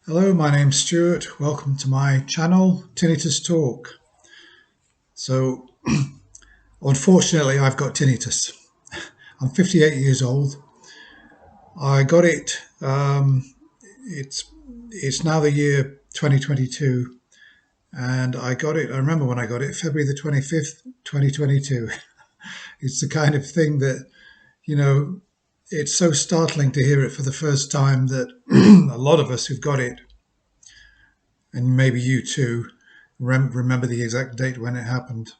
Hello, my name's Stuart. Welcome to my channel, Tinnitus Talk. So, unfortunately, I've got tinnitus. I'm 58 years old. I got it. It's it's now the year 2022, and I got it. I remember when I got it, February the 25th, 2022. It's the kind of thing that you know. It's so startling to hear it for the first time that a lot of us who've got it, and maybe you too, remember the exact date when it happened.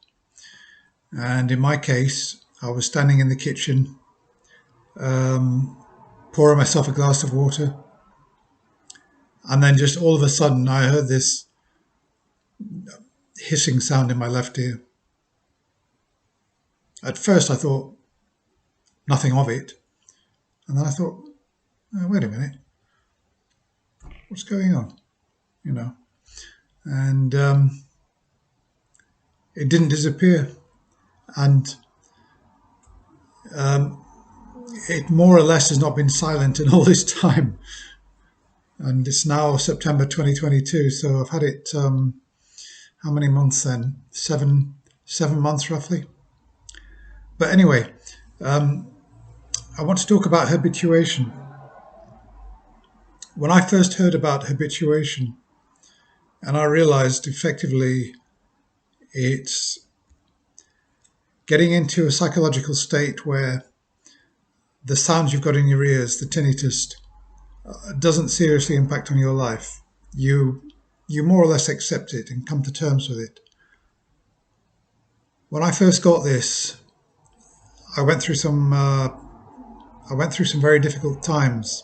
And in my case, I was standing in the kitchen, pouring myself a glass of water, and then just all of a sudden, I heard this hissing sound in my left ear. At first, I thought nothing of it, and then I thought, oh, wait a minute, what's going on? You know, and it didn't disappear, and it more or less has not been silent in all this time. And it's now September 2022, so I've had it. How many months then? 7 months roughly. But anyway, I want to talk about habituation. When I first heard about habituation, and I realized effectively it's getting into a psychological state where the sounds you've got in your ears, the tinnitus, doesn't seriously impact on your life. You more or less accept it and come to terms with it. When I first got this, I went through some very difficult times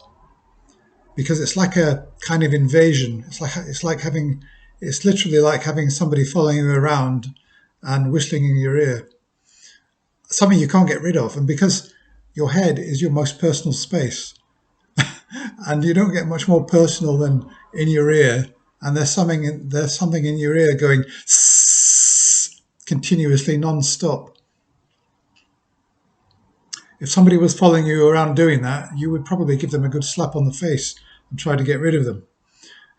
because it's like a kind of invasion. It's literally like having somebody following you around and whistling in your ear, something you can't get rid of. And because your head is your most personal space, and you don't get much more personal than in your ear, and there's something in your ear going continuously non-stop. If somebody was following you around doing that, you would probably give them a good slap on the face and try to get rid of them.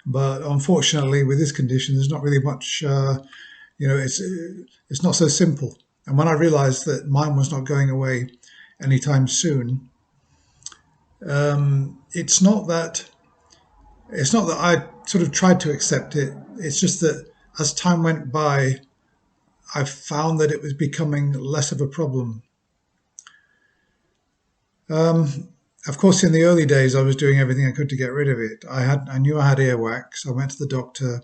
But unfortunately, with this condition, there's not really much. It's not so simple. And when I realised that mine was not going away anytime soon, it's not that I sort of tried to accept it. It's just that as time went by, I found that it was becoming less of a problem. Of course, in the early days, I was doing everything I could to get rid of it. I knew I had earwax. I went to the doctor.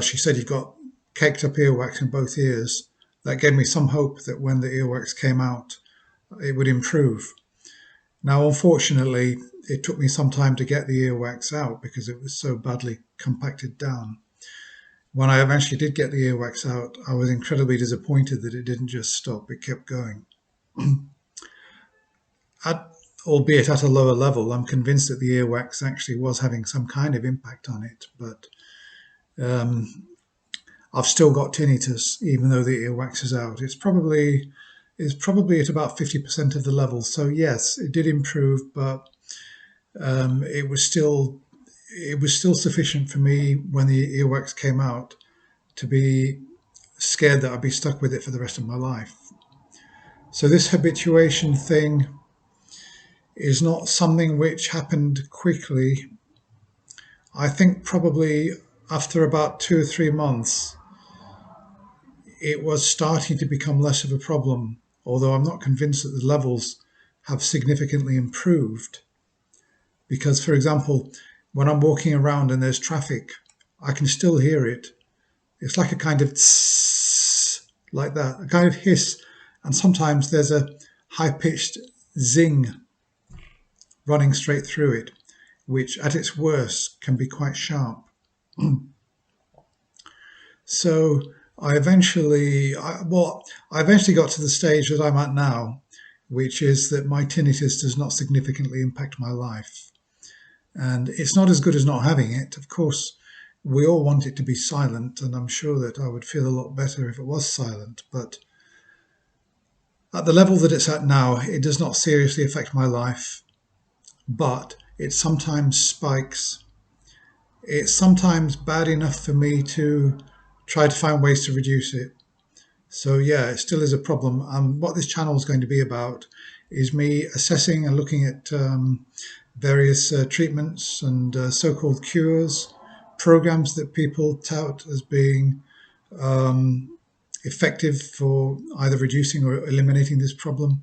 She said you've got caked up earwax in both ears. That gave me some hope that when the earwax came out, it would improve. Now, unfortunately, it took me some time to get the earwax out because it was so badly compacted down. When I eventually did get the earwax out, I was incredibly disappointed that it didn't just stop, it kept going. Albeit at a lower level, I'm convinced that the earwax actually was having some kind of impact on it, but I've still got tinnitus, even though the earwax is out. It's probably at about 50% of the level. So yes, it did improve, but it was still sufficient for me when the earwax came out to be scared that I'd be stuck with it for the rest of my life. So this habituation thing is not something which happened quickly. I think probably after about 2 or 3 months, it was starting to become less of a problem, although I'm not convinced that the levels have significantly improved. Because, for example, when I'm walking around and there's traffic, I can still hear it. It's like a kind of tss, like that, a kind of hiss. And sometimes there's a high pitched zing running straight through it, which at its worst can be quite sharp. So I eventually, I eventually got to the stage that I'm at now, which is that my tinnitus does not significantly impact my life. And it's not as good as not having it. Of course, we all want it to be silent, and I'm sure that I would feel a lot better if it was silent. But at the level that it's at now, it does not seriously affect my life, but it sometimes spikes. it's sometimes bad enough for me to try to find ways to reduce it. So yeah, it still is a problem. What this channel is going to be about is me assessing and looking at various treatments and so-called cures, programs that people tout as being effective for either reducing or eliminating this problem.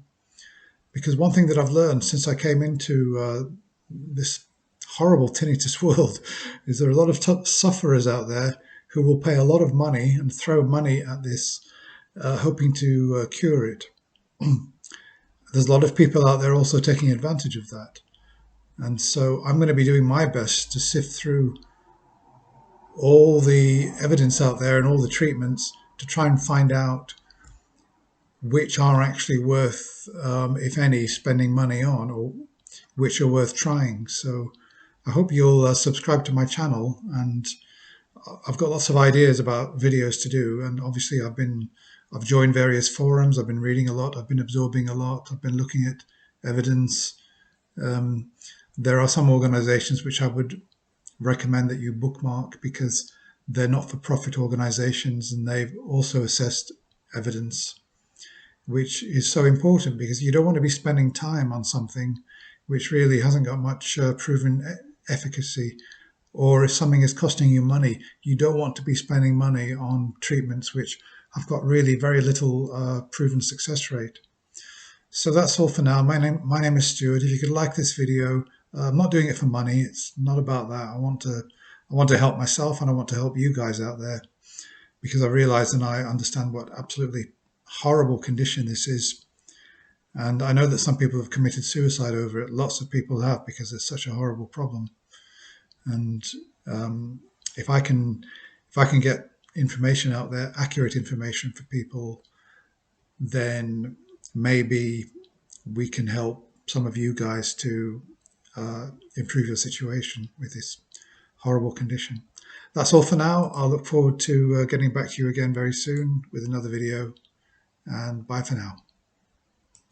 Because one thing that I've learned since I came into this horrible tinnitus world is there are a lot of sufferers out there who will pay a lot of money and throw money at this, hoping to cure it. There's a lot of people out there also taking advantage of that. And so I'm going to be doing my best to sift through all the evidence out there and all the treatments to try and find out which are actually worth, if any, spending money on, or which are worth trying. So I hope you'll subscribe to my channel, and I've got lots of ideas about videos to do. And obviously I've joined various forums, I've been reading a lot, I've been absorbing a lot, I've been looking at evidence. There are some organizations which I would recommend that you bookmark because they're not-for-profit organizations, and they've also assessed evidence, which is so important because you don't want to be spending time on something which really hasn't got much proven efficacy. Or if something is costing you money, you don't want to be spending money on treatments which have got really very little proven success rate. So that's all for now. My name is Stuart. If you could like this video, I'm not doing it for money. It's not about that. I want to help myself, and I want to help you guys out there, because I realize and I understand what absolutely horrible condition this is. And I know that some people have committed suicide over it. Lots of people have, because it's such a horrible problem. And um, if I can get information out there, accurate information for people, then maybe we can help some of you guys to improve your situation with this horrible condition. That's all for now. I'll look forward to getting back to you again very soon with another video, and bye for now.